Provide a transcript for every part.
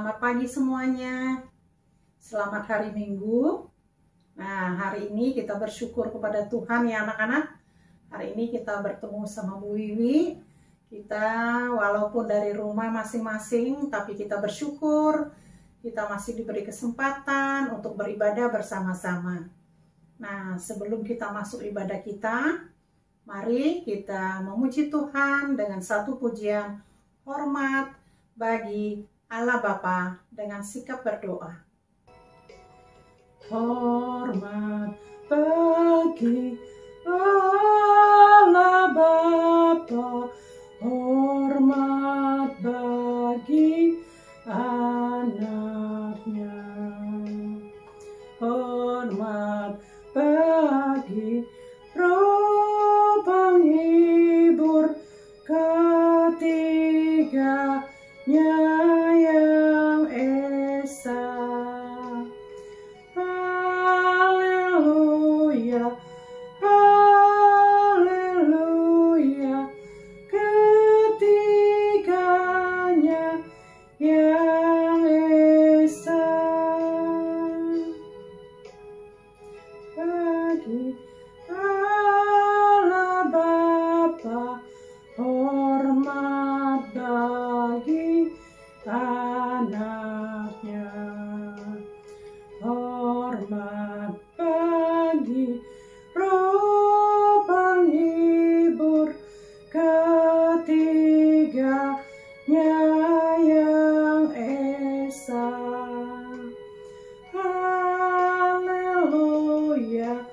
Selamat pagi semuanya. Selamat hari Minggu. Nah, hari ini kita bersyukur kepada Tuhan ya anak-anak. Hari ini kita bertemu sama Bu Wiwi. Kita walaupun dari rumah masing-masing, tapi kita bersyukur. Kita masih diberi kesempatan untuk beribadah bersama-sama. Nah, sebelum kita masuk ibadah kita, mari kita memuji Tuhan dengan satu pujian hormat bagi Allah Bapa dengan sikap berdoa. Hormat bagi Allah Bapa, hormat bagi anaknya, hormat bagi Roh penghibur ketiganya yang esa. Haleluya, haleluya, ketiganya yang esa. Bagi Allah Bapa, hormat bagi anaknya, hormat bagi Roh penghibur ketiganya yang esa. Haleluya,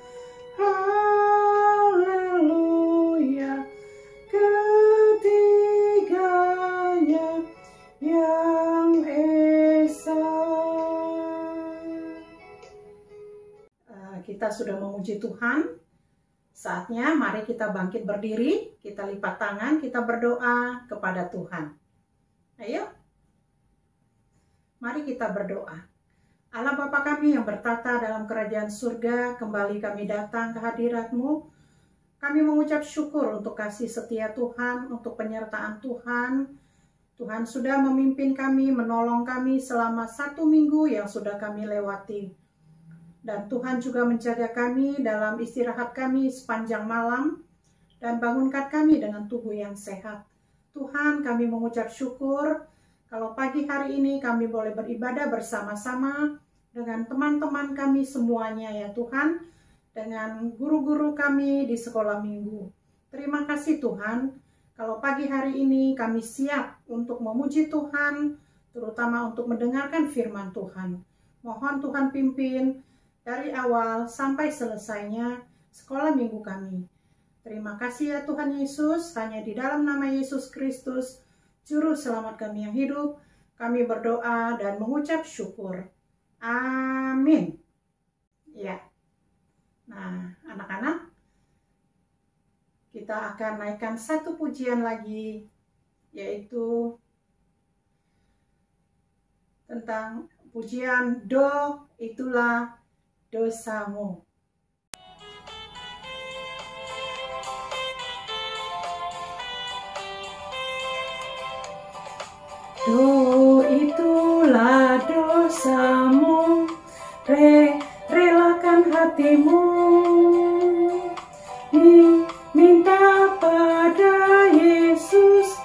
haleluya, ketiganya yang esa. Kita sudah memuji Tuhan. Saatnya mari kita bangkit berdiri, kita lipat tangan, kita berdoa kepada Tuhan. Ayo, mari kita berdoa. Allah Bapa kami yang bertata dalam kerajaan surga, kembali kami datang ke hadirat-Mu. Kami mengucap syukur untuk kasih setia Tuhan, untuk penyertaan Tuhan. Tuhan sudah memimpin kami, menolong kami selama 1 minggu yang sudah kami lewati. Dan Tuhan juga menjaga kami dalam istirahat kami sepanjang malam dan bangunkan kami dengan tubuh yang sehat. Tuhan, kami mengucap syukur kalau pagi hari ini kami boleh beribadah bersama-sama dengan teman-teman kami semuanya ya Tuhan, dengan guru-guru kami di sekolah minggu. Terima kasih Tuhan, kalau pagi hari ini kami siap untuk memuji Tuhan, terutama untuk mendengarkan firman Tuhan. Mohon Tuhan pimpin dari awal sampai selesainya sekolah minggu kami. Terima kasih ya Tuhan Yesus, hanya di dalam nama Yesus Kristus, Juru Selamat kami yang hidup, kami berdoa dan mengucap syukur. Amin. Ya. Nah, anak-anak, kita akan naikkan satu pujian lagi, yaitu tentang pujian Do Itulah Dosamu. Do itulah dosamu, relakan hatimu, minta pada Yesus,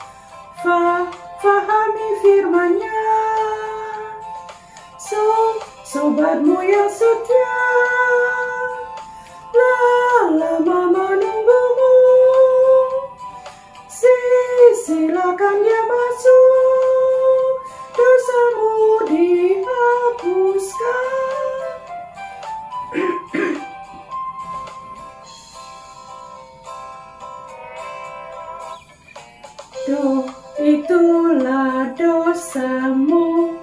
fahami firman-Nya. Sobatmu yang setia, lama menunggumu, silakan dia masuk, dosamu dihapuskan. Do itulah dosamu,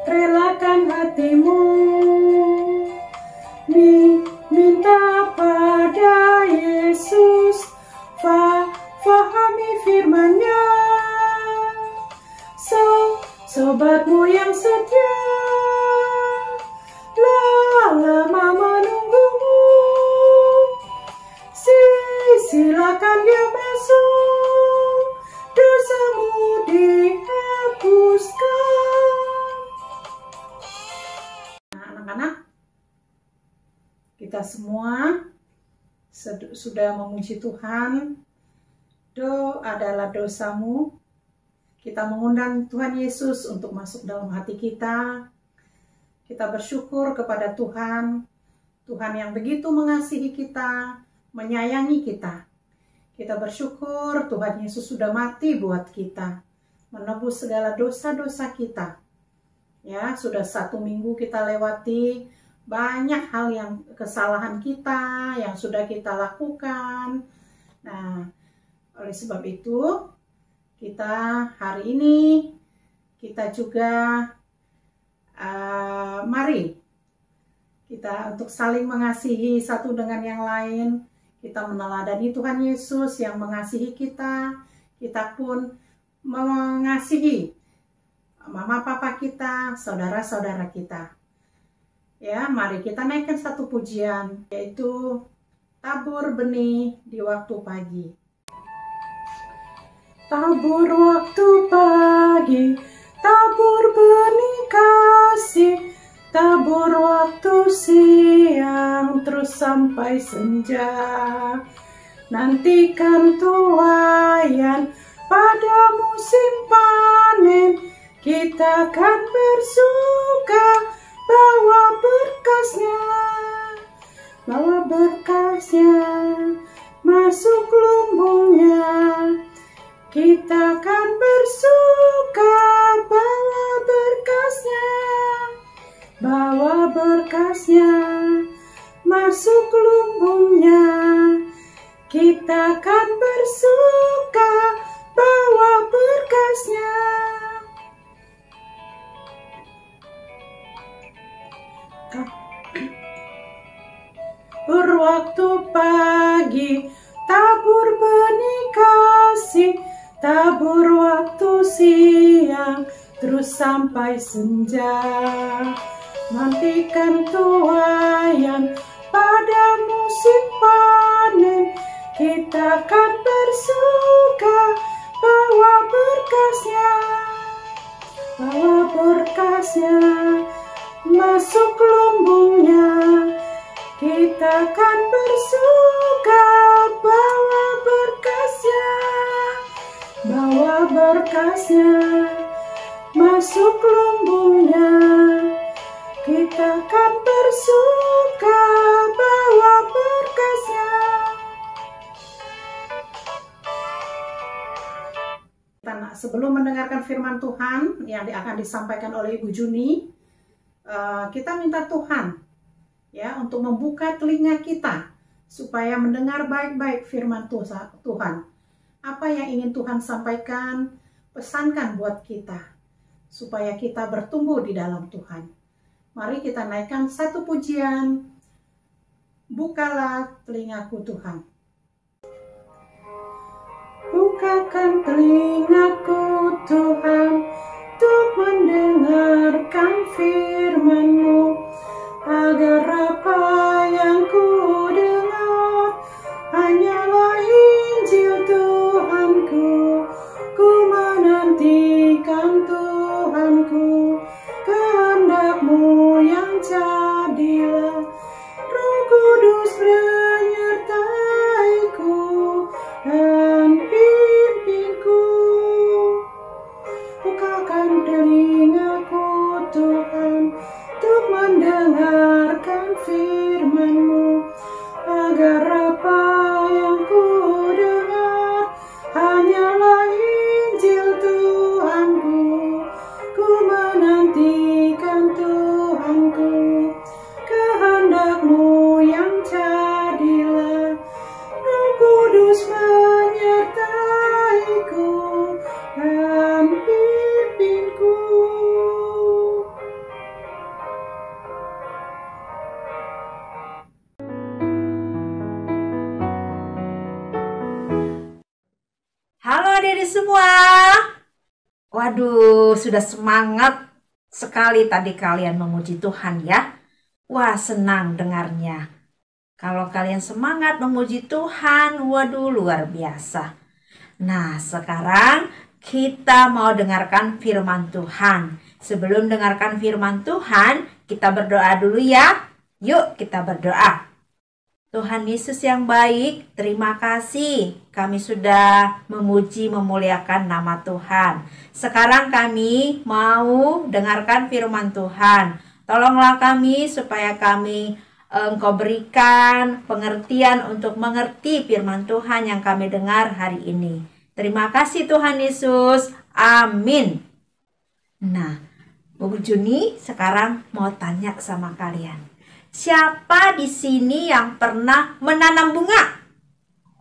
relakan hatimu, minta pada Yesus, fahami firman-Nya. Sobatmu yang setia, lama menunggumu, silakan dia masuk, dosamu dihapuskan. kita semua sudah memuji Tuhan. Adalah dosamu. Kita mengundang Tuhan Yesus untuk masuk dalam hati kita. Kita bersyukur kepada Tuhan. Tuhan yang begitu mengasihi kita, menyayangi kita. Kita bersyukur Tuhan Yesus sudah mati buat kita, menebus segala dosa-dosa kita. Ya, sudah 1 minggu kita lewati banyak hal yang kesalahan kita yang sudah kita lakukan. Nah, oleh sebab itu kita hari ini kita juga mari kita untuk saling mengasihi satu dengan yang lain. Kita meneladani Tuhan Yesus yang mengasihi kita. Kita pun mengasihi mama papa kita, saudara-saudara kita. Ya, mari kita naikkan satu pujian, yaitu tabur benih di waktu pagi. Tabur waktu pagi, tabur benih kasih, tabur waktu siang, terus sampai senja. Nantikan tuaian pada musim panen, kita akan bersuka bawa berkasnya masuk lumbungnya. Kita akan bersuka bawa berkasnya masuk lumbungnya. Kita akan bersuka bawa berkasnya. Berwaktu pagi, tabur benih kasih, tabur waktu siang, terus sampai senja. Nantikan tuaian pada musim panen, kita akan bersuka bawa berkasnya masuk lumbungnya. Kita akan bersuka bawa berkasnya masuk lumbungnya. Kita akan bersuka bawa berkasnya. Sebelum mendengarkan firman Tuhan yang akan disampaikan oleh Ibu Juni, kita minta Tuhan ya untuk membuka telinga kita supaya mendengar baik-baik firman Tuhan. Apa yang ingin Tuhan sampaikan, pesankan buat kita supaya kita bertumbuh di dalam Tuhan. Mari kita naikkan satu pujian. Bukalah telingaku Tuhan. Bukakan telingaku Tuhan untuk mendengarkan firman-Mu, agar apa yang ku dengar hanyalah Injil Tuhanku. Ku menantikan Tuhanku, kehendak-Mu yang jadilah. Roh Kudus menyertaiku dan pimpinku. Bukakan telingaku Tuhan untuk mendengarkan firman-Mu, agar apa yang ku dengar hanyalah Injil Tuhanku. Ku menantikan Tuhanku, kehendak-Mu yang jadilah. Roh Kudus menyertaiku dan pimpinku. Halo adik-adik semua. Waduh, sudah semangat sekali tadi kalian memuji Tuhan ya. Wah, senang dengarnya. Kalau kalian semangat memuji Tuhan, waduh luar biasa. Nah, sekarang kita mau dengarkan firman Tuhan. Sebelum dengarkan firman Tuhan, kita berdoa dulu ya. Yuk kita berdoa. Tuhan Yesus yang baik, terima kasih. Kami sudah memuji, memuliakan nama Tuhan. Sekarang kami mau dengarkan firman Tuhan. Tolonglah kami supaya Engkau berikan pengertian untuk mengerti firman Tuhan yang kami dengar hari ini. Terima kasih Tuhan Yesus. Amin. Nah, Bu Juni sekarang mau tanya sama kalian. Siapa di sini yang pernah menanam bunga?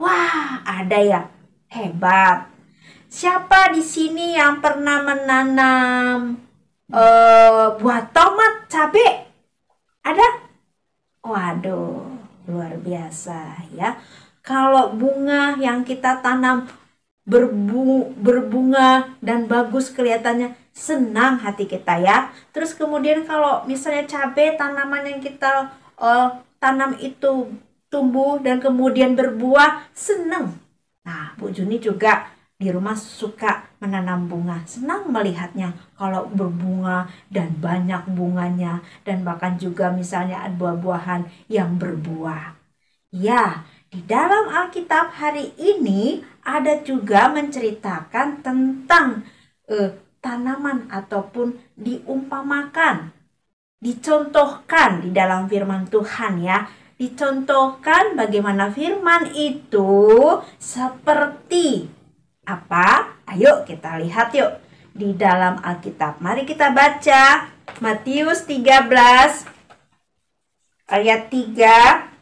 Wah, ada ya. Hebat. Siapa di sini yang pernah menanam buah tomat, cabai? Ada? Waduh, luar biasa ya. Kalau bunga yang kita tanam berbunga dan bagus kelihatannya, senang hati kita ya. Terus kemudian kalau misalnya cabai, tanaman yang kita tanam itu tumbuh dan kemudian berbuah, senang. Nah, Bu Juni juga di rumah suka menanam bunga, senang melihatnya kalau berbunga dan banyak bunganya, dan bahkan juga misalnya ada buah-buahan yang berbuah. Ya, di dalam Alkitab hari ini ada juga menceritakan tentang tanaman ataupun diumpamakan, dicontohkan di dalam firman Tuhan ya. Dicontohkan bagaimana firman itu seperti apa? Ayo kita lihat yuk di dalam Alkitab. Mari kita baca Matius 13 ayat 3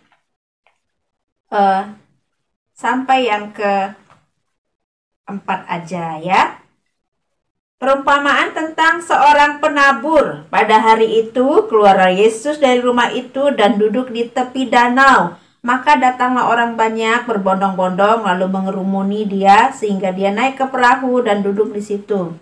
sampai yang ke-4 aja ya. Perumpamaan tentang seorang penabur. Pada hari itu keluarlah Yesus dari rumah itu dan duduk di tepi danau. Maka datanglah orang banyak berbondong-bondong lalu mengerumuni dia sehingga dia naik ke perahu dan duduk di situ.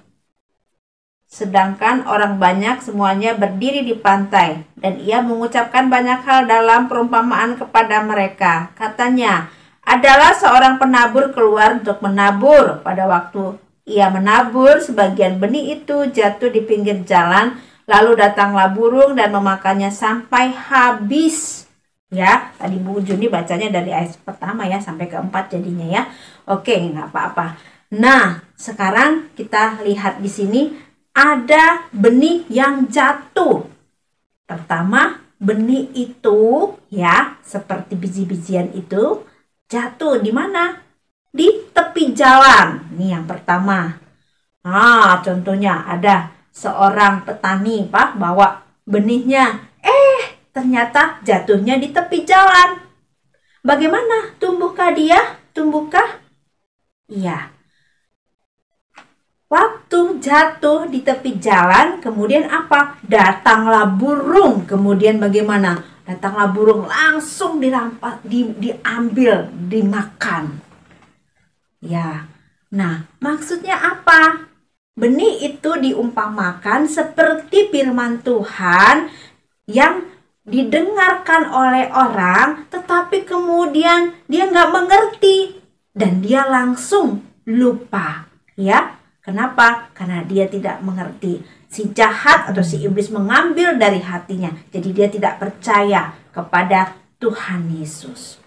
Sedangkan orang banyak semuanya berdiri di pantai, dan ia mengucapkan banyak hal dalam perumpamaan kepada mereka. Katanya, adalah seorang penabur keluar untuk menabur. Pada waktu ia menabur, sebagian benih itu jatuh di pinggir jalan, lalu datanglah burung dan memakannya sampai habis. Ya, tadi Bu Juni bacanya dari ayat pertama ya sampai ke-4 jadinya ya. Oke, nggak apa-apa. Nah, sekarang kita lihat di sini ada benih yang jatuh. Pertama, benih itu ya, seperti biji-bijian itu jatuh di mana? Di tepi jalan. Ini yang pertama. Nah, contohnya ada seorang petani, Pak, bawa benihnya. Ternyata jatuhnya di tepi jalan. Bagaimana? Tumbuhkah dia? Tumbuhkah? Iya. Waktu jatuh di tepi jalan, kemudian apa? Datanglah burung. Kemudian bagaimana? Datanglah burung, langsung dirampas, diambil, dimakan. Ya, nah maksudnya apa? Benih itu diumpamakan seperti firman Tuhan yang didengarkan oleh orang, tetapi kemudian dia nggak mengerti dan dia langsung lupa. Ya, kenapa? Karena dia tidak mengerti. Si jahat atau si iblis mengambil dari hatinya, jadi dia tidak percaya kepada Tuhan Yesus.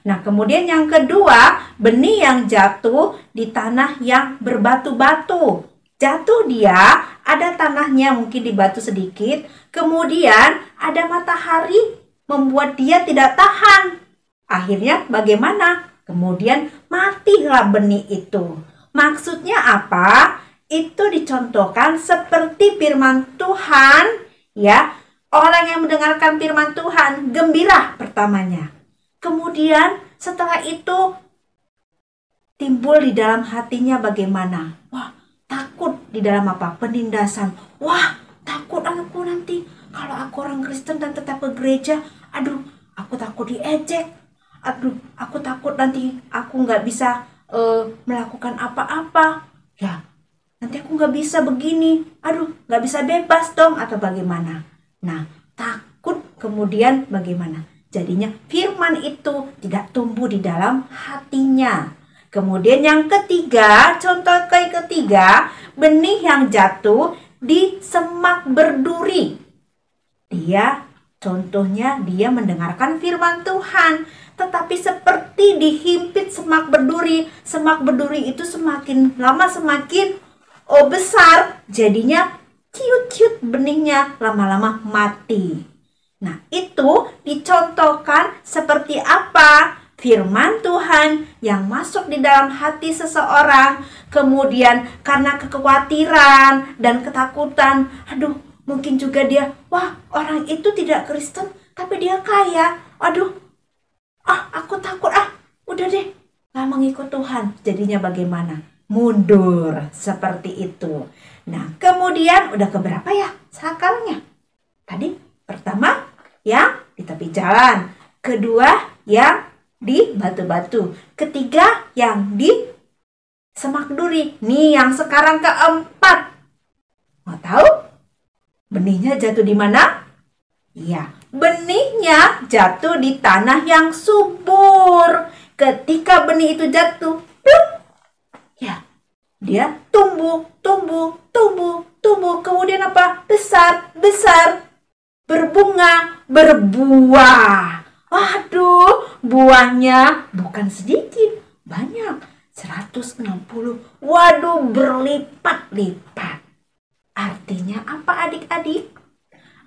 Nah, kemudian yang kedua, benih yang jatuh di tanah yang berbatu-batu. Jatuh dia, ada tanahnya mungkin di batu sedikit, kemudian ada matahari membuat dia tidak tahan. Akhirnya bagaimana? Kemudian matilah benih itu. Maksudnya apa? Itu dicontohkan seperti firman Tuhan ya. Orang yang mendengarkan firman Tuhan gembira pertamanya. Kemudian setelah itu timbul di dalam hatinya bagaimana? Wah, takut di dalam apa? Penindasan. Wah, takut aku nanti kalau aku orang Kristen dan tetap ke gereja. Aduh, aku takut diejek. Aduh, aku takut nanti aku nggak bisa melakukan apa-apa. Ya, nanti aku nggak bisa begini. Aduh, nggak bisa bebas dong atau bagaimana? Nah, takut kemudian bagaimana? Jadinya firman itu tidak tumbuh di dalam hatinya. Kemudian yang ketiga, contoh ketiga, benih yang jatuh di semak berduri. Dia Contohnya dia mendengarkan firman Tuhan, tetapi seperti dihimpit semak berduri. Semak berduri itu semakin lama semakin besar, jadinya ciut-ciut benihnya, lama-lama mati. Nah, itu dicontohkan seperti apa? Firman Tuhan yang masuk di dalam hati seseorang, kemudian karena kekhawatiran dan ketakutan, mungkin juga dia, wah, orang itu tidak Kristen, tapi dia kaya. Aku takut, udah deh, gak mengikut Tuhan. Jadinya bagaimana? Mundur, seperti itu. Nah, kemudian udah keberapa ya sakalnya? Tadi pertama yang di tepi jalan, kedua yang di batu-batu, ketiga yang di semak duri. Nih yang sekarang keempat. Mau tahu? Benihnya jatuh di mana? Ya, benihnya jatuh di tanah yang subur. Ketika benih itu jatuh, pluk, ya, dia tumbuh. Kemudian apa? Besar, berbunga, berbuah. Buahnya bukan sedikit, banyak, 160. Waduh, berlipat-lipat. Artinya apa adik-adik?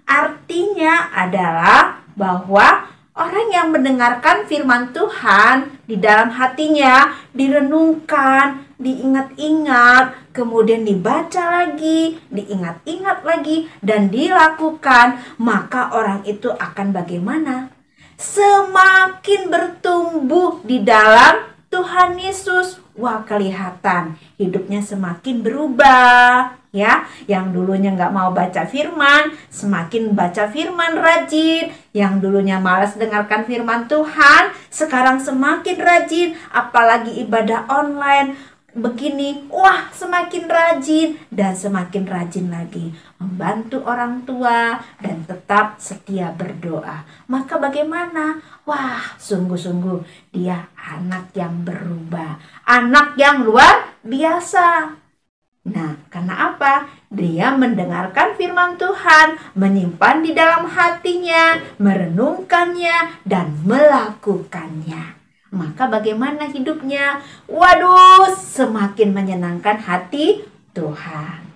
Artinya adalah bahwa orang yang mendengarkan firman Tuhan di dalam hatinya, direnungkan, diingat-ingat, kemudian dibaca lagi, diingat-ingat lagi, dan dilakukan, maka orang itu akan bagaimana? Semakin bertumbuh di dalam Tuhan Yesus. Wah, kelihatan hidupnya semakin berubah. Ya, yang dulunya nggak mau baca firman, semakin baca firman rajin. Yang dulunya malas dengarkan firman Tuhan, sekarang semakin rajin. Apalagi ibadah online begini, wah, semakin rajin dan semakin rajin lagi membantu orang tua dan tetap setia berdoa. Maka bagaimana? Wah, sungguh-sungguh dia anak yang berubah, anak yang luar biasa. Nah, karena apa? Dia mendengarkan firman Tuhan, menyimpan di dalam hatinya, merenungkannya, dan melakukannya. Maka bagaimana hidupnya? Waduh, semakin menyenangkan hati Tuhan.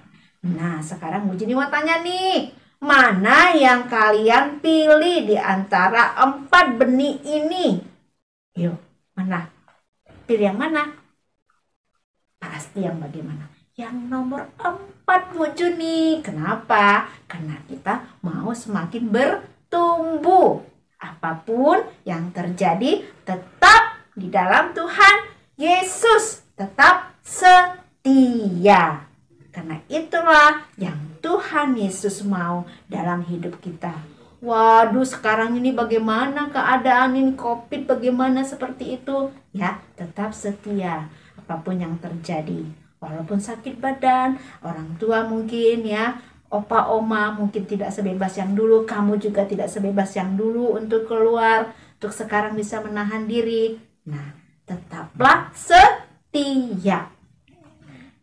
Nah, sekarang Bu Jini mau tanya nih, mana yang kalian pilih di antara 4 benih ini? Yuk, mana? Pilih yang mana? Pasti yang bagaimana? Yang nomor 4, Bu Juni. Kenapa? Karena kita mau semakin bertumbuh. Apapun yang terjadi, tetap di dalam Tuhan Yesus. Tetap setia. Karena itulah yang Tuhan Yesus mau dalam hidup kita. Waduh, sekarang ini bagaimana keadaan ini, COVID bagaimana seperti itu? Ya, tetap setia. Apapun yang terjadi. Walaupun sakit badan, orang tua mungkin ya, opa oma mungkin tidak sebebas yang dulu, kamu juga tidak sebebas yang dulu untuk keluar, untuk sekarang bisa menahan diri. Nah, tetaplah setia.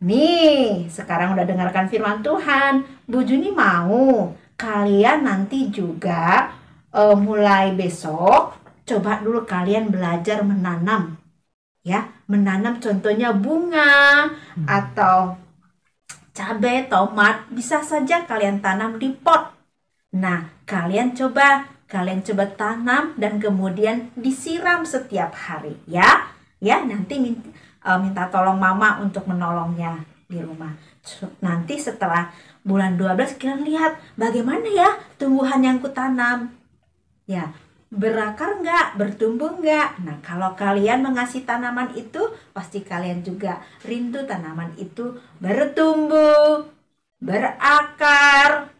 Nih, sekarang udah dengarkan firman Tuhan. Bu Juni mau kalian nanti juga mulai besok, coba dulu kalian belajar menanam. Ya, menanam contohnya bunga atau cabai, tomat, bisa saja kalian tanam di pot. Nah, kalian coba tanam dan kemudian disiram setiap hari ya. Ya, nanti minta tolong mama untuk menolongnya di rumah. Nanti setelah bulan 12 kalian lihat bagaimana ya tumbuhan yang kutanam. Ya, berakar enggak, bertumbuh enggak. Nah, kalau kalian mengasihi tanaman itu, pasti kalian juga rindu tanaman itu bertumbuh, berakar,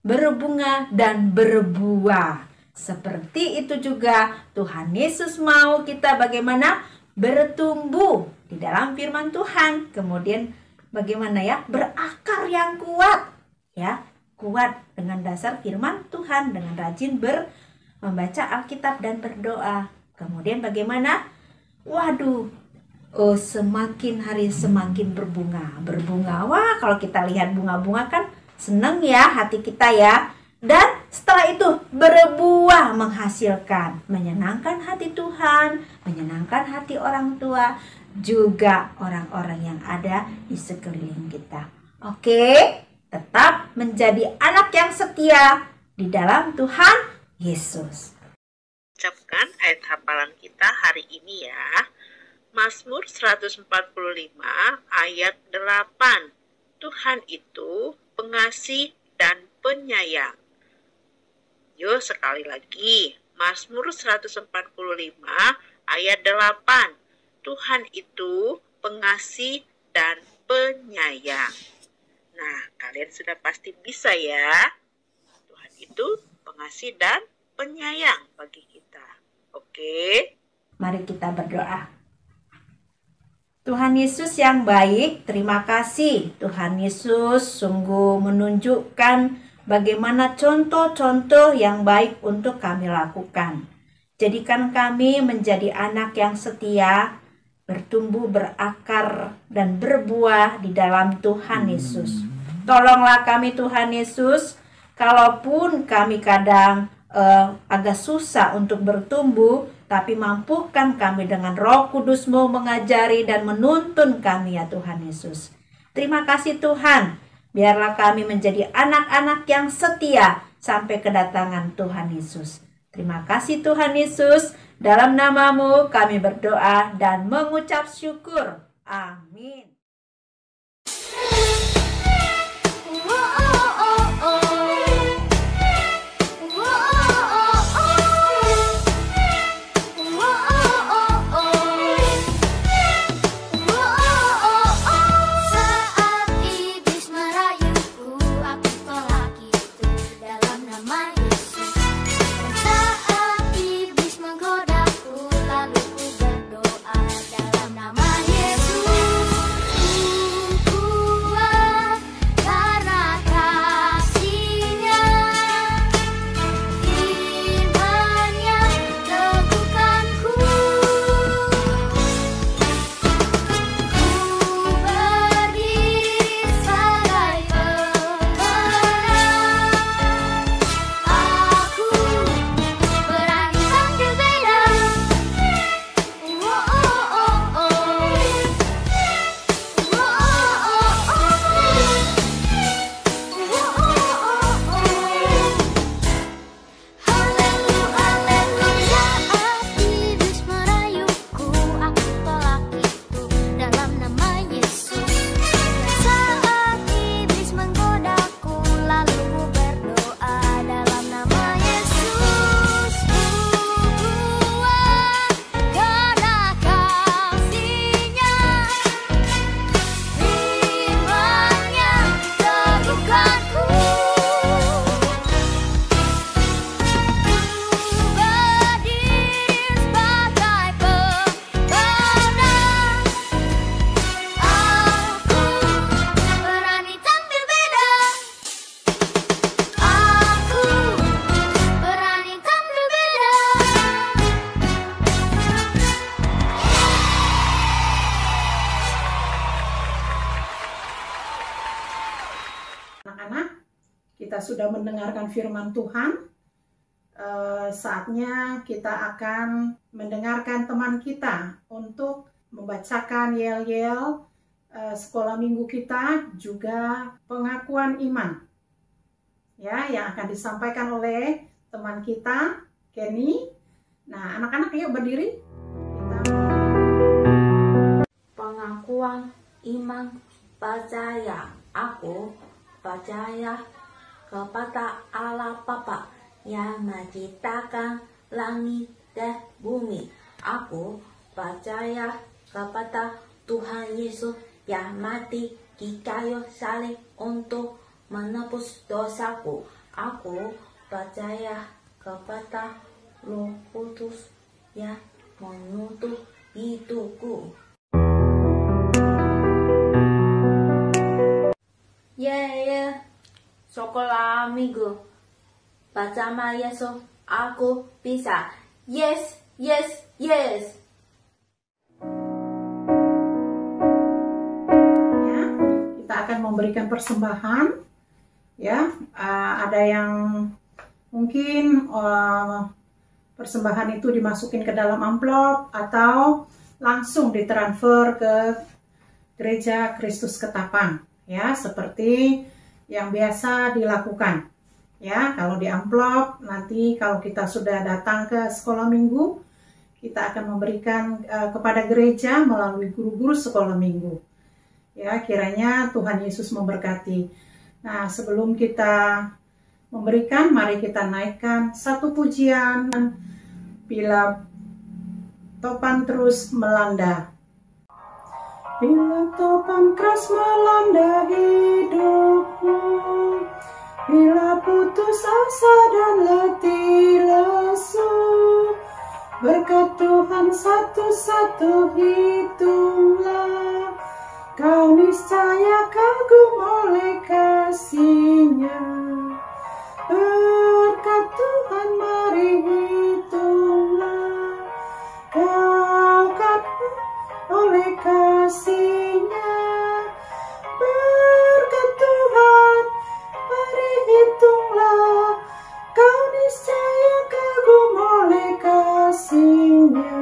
berbunga, dan berbuah. Seperti itu juga Tuhan Yesus mau kita bagaimana? Bertumbuh di dalam firman Tuhan. Kemudian bagaimana ya? Berakar yang kuat. Ya, kuat dengan dasar firman Tuhan, dengan rajin membaca Alkitab dan berdoa. Kemudian bagaimana? Waduh, semakin hari semakin berbunga. Wah, kalau kita lihat bunga-bunga kan seneng ya hati kita ya. Dan setelah itu berbuah menghasilkan, menyenangkan hati Tuhan, menyenangkan hati orang tua, juga orang-orang yang ada di sekeliling kita. Oke, tetap menjadi anak yang setia di dalam Tuhan Yesus. Ucapkan ayat hafalan kita hari ini ya. Mazmur 145 ayat 8. Tuhan itu pengasih dan penyayang. Yuk sekali lagi. Mazmur 145 ayat 8. Tuhan itu pengasih dan penyayang. Nah, kalian sudah pasti bisa ya. Tuhan itu pengasih dan penyayang bagi kita. Oke? Mari kita berdoa. Tuhan Yesus yang baik, terima kasih. Tuhan Yesus sungguh menunjukkan bagaimana contoh-contoh yang baik untuk kami lakukan. Jadikan kami menjadi anak yang setia, bertumbuh, berakar, dan berbuah di dalam Tuhan Yesus. Tolonglah kami Tuhan Yesus, kalaupun kami kadang agak susah untuk bertumbuh, tapi mampukan kami dengan Roh Kudus-Mu mengajari dan menuntun kami ya Tuhan Yesus. Terima kasih Tuhan, biarlah kami menjadi anak-anak yang setia sampai kedatangan Tuhan Yesus. Terima kasih Tuhan Yesus, dalam nama-Mu kami berdoa dan mengucap syukur. Amin. Anak-anak, kita sudah mendengarkan firman Tuhan. Saatnya kita akan mendengarkan teman kita untuk membacakan yel-yel sekolah minggu kita, juga pengakuan iman ya, yang akan disampaikan oleh teman kita Kenny. Nah, anak-anak yuk berdiri. Pengakuan iman. Percaya, aku percaya kepada Allah Bapa yang menciptakan langit dan bumi. Aku percaya kepada Tuhan Yesus yang mati di kayu salib untuk menebus dosaku. Aku percaya kepada Roh Kudus yang menuntun hidupku. Sekolah minggu bersama Yesus aku bisa. Yes, yes, yes. Ya, kita akan memberikan persembahan Ya, ada yang mungkin persembahan itu dimasukin ke dalam amplop atau langsung ditransfer ke Gereja Kristus Ketapang, ya, seperti yang biasa dilakukan. Ya, kalau di amplop nanti kalau kita sudah datang ke sekolah minggu, kita akan memberikan kepada gereja melalui guru-guru sekolah minggu. Ya, kiranya Tuhan Yesus memberkati. Nah, sebelum kita memberikan, mari kita naikkan satu pujian, Bila Topan Terus Melanda. Bila topan keras melanda hidupmu, bila putus asa dan letih lesu, berkat Tuhan satu-satu hitunglah, kau niscaya kagum oleh kasih-Nya. Berkat Tuhan mari hitunglah, kau kagum oleh kasih-Nya. Berkat Tuhan mari hitunglah, kau niscaya kagum oleh kasih-Nya.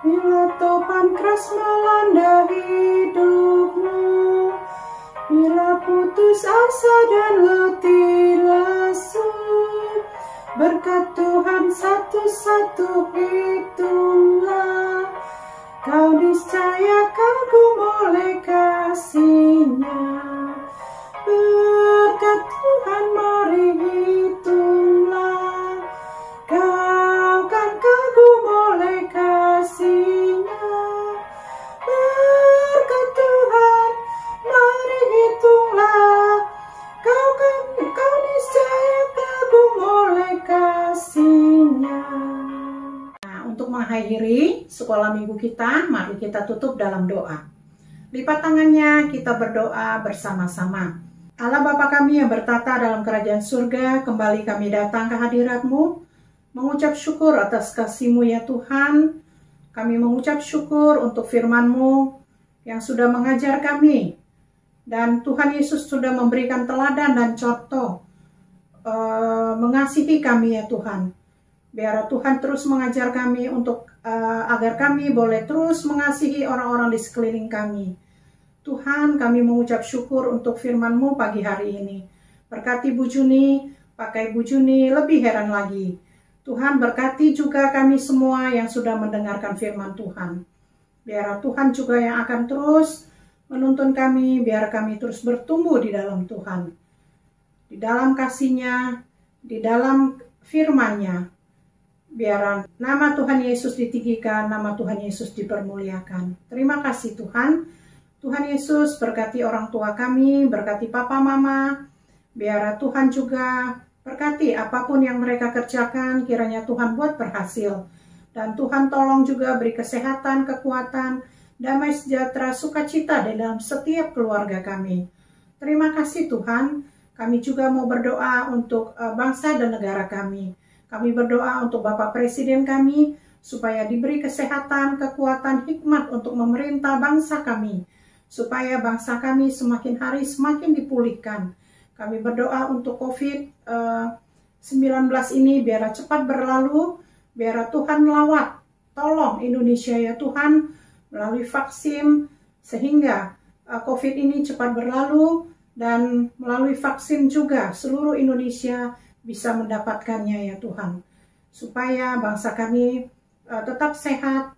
Bila topan keras melanda hidupmu, bila putus asa dan letih lesu, berkat Tuhan satu-satu hitunglah, kau niscaya kagum oleh kasih-Nya. Berkat Tuhan mari hitunglah, kau kan kagum oleh kasih-Nya. Berkat Tuhan mari hitunglah, kau niscaya kagum oleh kasih-Nya. Nah, untuk mengakhiri sekolah minggu kita, mari kita tutup dalam doa. Lipat tangannya, kita berdoa bersama-sama. Allah Bapa kami yang bertata dalam kerajaan surga, kembali kami datang ke hadirat-Mu, mengucap syukur atas kasih-Mu ya Tuhan. Kami mengucap syukur untuk firman-Mu yang sudah mengajar kami. Dan Tuhan Yesus sudah memberikan teladan dan contoh mengasihi kami ya Tuhan. Biar Tuhan terus mengajar kami untuk agar kami boleh terus mengasihi orang-orang di sekeliling kami. Tuhan, kami mengucap syukur untuk firman-Mu pagi hari ini. Berkati Bu Juni, pakai Bu Juni lebih heran lagi. Tuhan berkati juga kami semua yang sudah mendengarkan firman Tuhan. Biar Tuhan juga yang akan terus menuntun kami, biar kami terus bertumbuh di dalam Tuhan. Di dalam kasih-Nya, di dalam firman-Nya. Biar nama Tuhan Yesus ditinggikan, nama Tuhan Yesus dipermuliakan. Terima kasih Tuhan. Tuhan Yesus berkati orang tua kami, berkati papa mama. Biar Tuhan juga berkati apapun yang mereka kerjakan, kiranya Tuhan buat berhasil. Dan Tuhan tolong juga beri kesehatan, kekuatan, damai sejahtera, sukacita di dalam setiap keluarga kami. Terima kasih Tuhan. Kami juga mau berdoa untuk bangsa dan negara kami. Kami berdoa untuk Bapak Presiden kami, supaya diberi kesehatan, kekuatan, hikmat untuk memerintah bangsa kami. Supaya bangsa kami semakin hari semakin dipulihkan. Kami berdoa untuk COVID-19 ini biar cepat berlalu, biar Tuhan melawat. Tolong Indonesia ya Tuhan, melalui vaksin, sehingga COVID ini cepat berlalu, dan melalui vaksin juga seluruh Indonesia bisa mendapatkannya ya Tuhan. Supaya bangsa kami tetap sehat,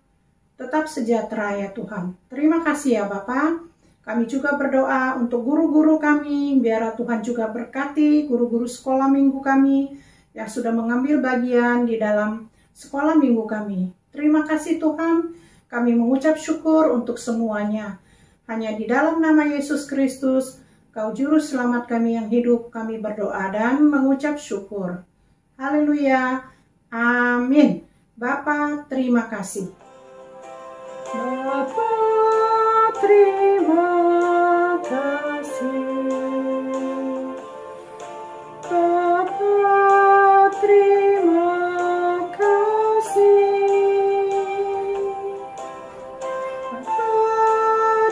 tetap sejahtera ya Tuhan. Terima kasih ya Bapa. Kami juga berdoa untuk guru-guru kami, biar Tuhan juga berkati guru-guru sekolah minggu kami yang sudah mengambil bagian di dalam sekolah minggu kami. Terima kasih Tuhan, kami mengucap syukur untuk semuanya. Hanya di dalam nama Yesus Kristus, Kau Juru Selamat kami yang hidup, kami berdoa dan mengucap syukur. Haleluya, amin. Bapa, terima kasih. Bapa, terima kasih. Bapa, terima kasih. Bapa,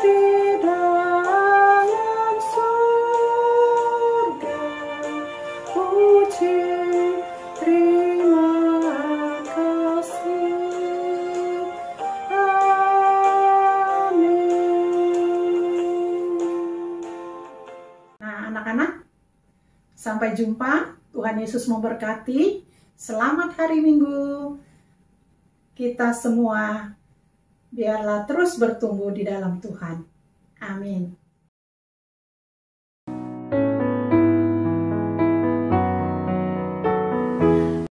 di dalam Sampai jumpa, Tuhan Yesus memberkati. Selamat hari Minggu. Kita semua biarlah terus bertumbuh di dalam Tuhan. Amin.